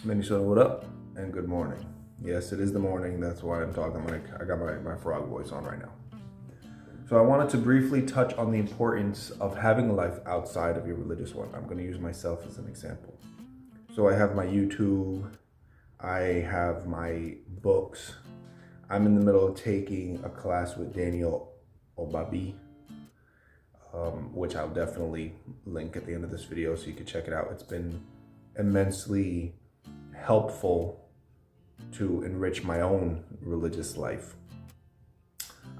Minnesota, what up? And good morning. Yes, it is the morning. That's why I'm talking like I got my frog voice on right now. So I wanted to briefly touch on the importance of having a life outside of your religious one. I'm going to use myself as an example. So I have my YouTube. I have my books. I'm in the middle of taking a class with Daniel Obabi, which I'll definitely link at the end of this video so you can check it out. It's been immensely helpful to enrich my own religious life.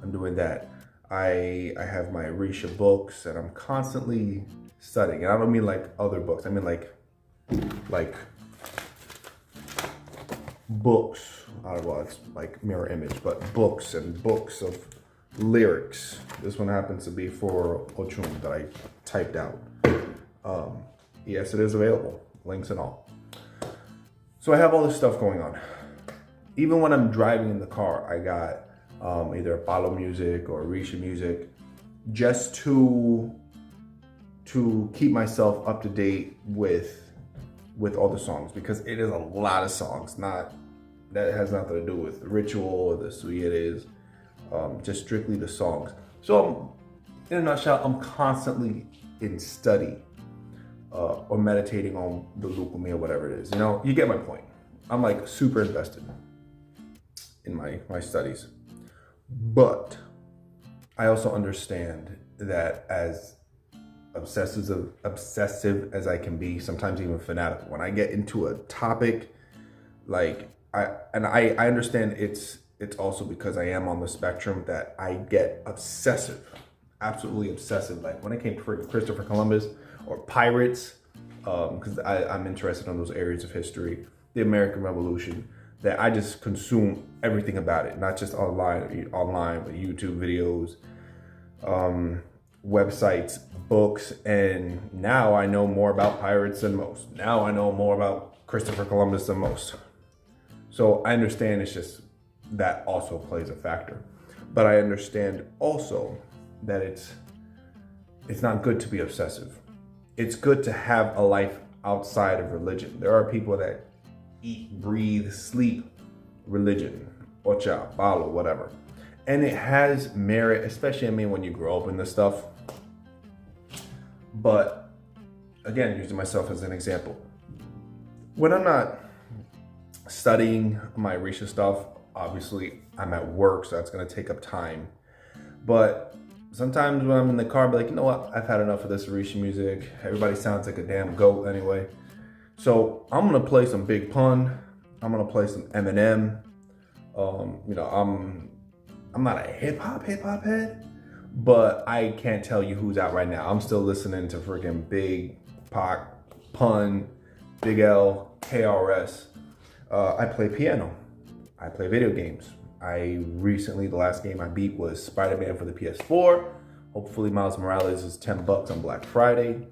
I'm doing that. I have my Orisha books and I'm constantly studying. And I don't mean like other books. I mean like books. Well, it's like mirror image, but books and books of lyrics. This one happens to be for Ochum that I typed out. Yes, it is available. Links and all. So I have all this stuff going on. Even when I'm driving in the car, I got either Palo music or Orisha music, just to keep myself up to date with all the songs, because it is a lot of songs. That has nothing to do with the ritual or the sui. It is just strictly the songs. So in a nutshell, I'm constantly in study. Or meditating on the lukumi or whatever it is. You know, you get my point. I'm like super invested in my studies. But I also understand that as obsessive as I can be, sometimes even fanatical, when I get into a topic, like I understand it's also because I am on the spectrum that I get obsessive, absolutely obsessive. Like when it came to Christopher Columbus, or pirates, because I'm interested in those areas of history, the American Revolution, that I just consume everything about it, not just online, but YouTube videos, websites, books, and now I know more about pirates than most. Now I know more about Christopher Columbus than most. So I understand it's just that also plays a factor. But I understand also that it's not good to be obsessive. It's good to have a life outside of religion. There are people that eat, breathe, sleep religion, ocha, balo, whatever. And it has merit, especially, when you grow up in this stuff. But again, using myself as an example, when I'm not studying my Orisha stuff, obviously I'm at work, so that's gonna take up time. But sometimes when I'm in the car, I'm like, you know what? I've had enough of this Orisha music. Everybody sounds like a damn goat anyway. So I'm gonna play some Big Pun. I'm gonna play some Eminem. I'm not a hip hop head, but I can't tell you who's out right now. I'm still listening to freaking Big Pac, Pun, Big L, KRS. I play piano. I play video games. The last game I beat was Spider-Man for the PS4. Hopefully Miles Morales is $10 on Black Friday.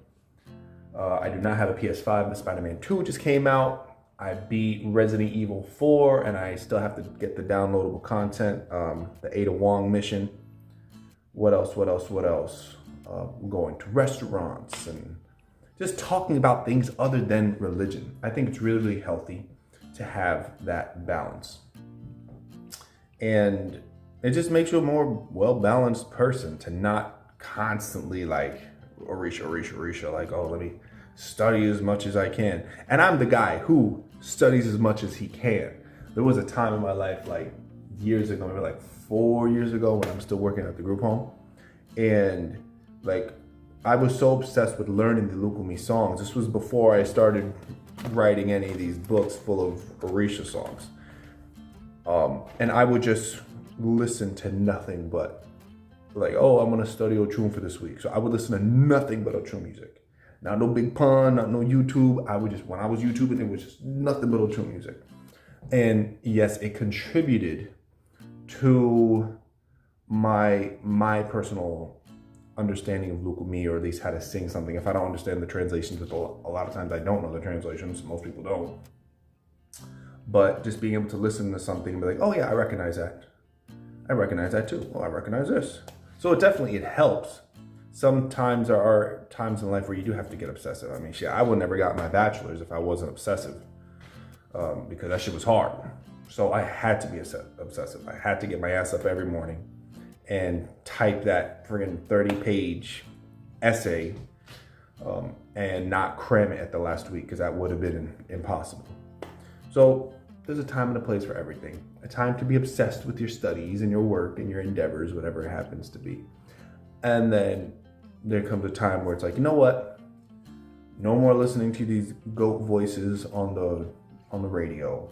I do not have a PS5, but Spider-Man 2 just came out. I beat Resident Evil 4, and I still have to get the downloadable content, the Ada Wong mission. What else? Going to restaurants and just talking about things other than religion. I think it's really, really healthy to have that balance. And it just makes you a more well-balanced person, to not constantly like Orisha, like, oh, let me study as much as I can. And I'm the guy who studies as much as he can. There was a time in my life, like years ago, maybe like 4 years ago, when I'm still working at the group home. And like, I was so obsessed with learning the lukumi songs. This was before I started writing any of these books full of Orisha songs. And I would just listen to nothing but like, oh, I'm gonna study Ochum for this week. So I would listen to nothing but Ochum music. Not no Big Pun, not no YouTube. When I was YouTubing, it was just nothing but Ochum music. And yes, it contributed to my personal understanding of lukumi, or at least how to sing something. If I don't understand the translations, a lot of times I don't know the translations. Most people don't. But just being able to listen to something and be like, oh yeah, I recognize that. I recognize that too. Oh, I recognize this. So it helps. Sometimes there are times in life where you do have to get obsessive. I mean, shit, I would never got my bachelor's if I wasn't obsessive. because that shit was hard. So I had to be obsessive. I had to get my ass up every morning and type that friggin' 30-page essay and not cram it at the last week, because that would have been impossible. So there's a time and a place for everything. A time to be obsessed with your studies and your work and your endeavors, whatever it happens to be. And then there comes a time where it's like, you know what? No more listening to these goat voices on the radio.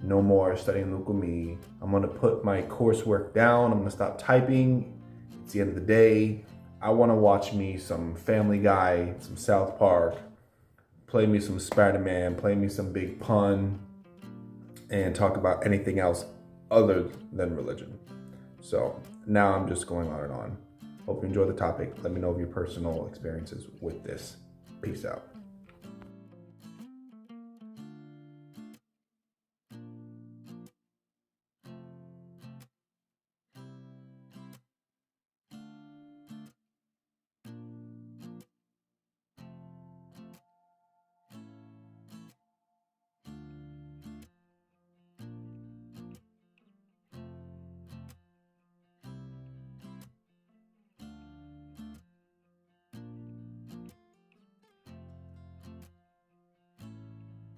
No more studying local me. I'm gonna put my coursework down. I'm gonna stop typing. It's the end of the day. I wanna watch me some Family Guy, some South Park, play me some Spider-Man, play me some Big Pun, and talk about anything else other than religion. So now I'm just going on and on. Hope you enjoy the topic. Let me know of your personal experiences with this. Peace out.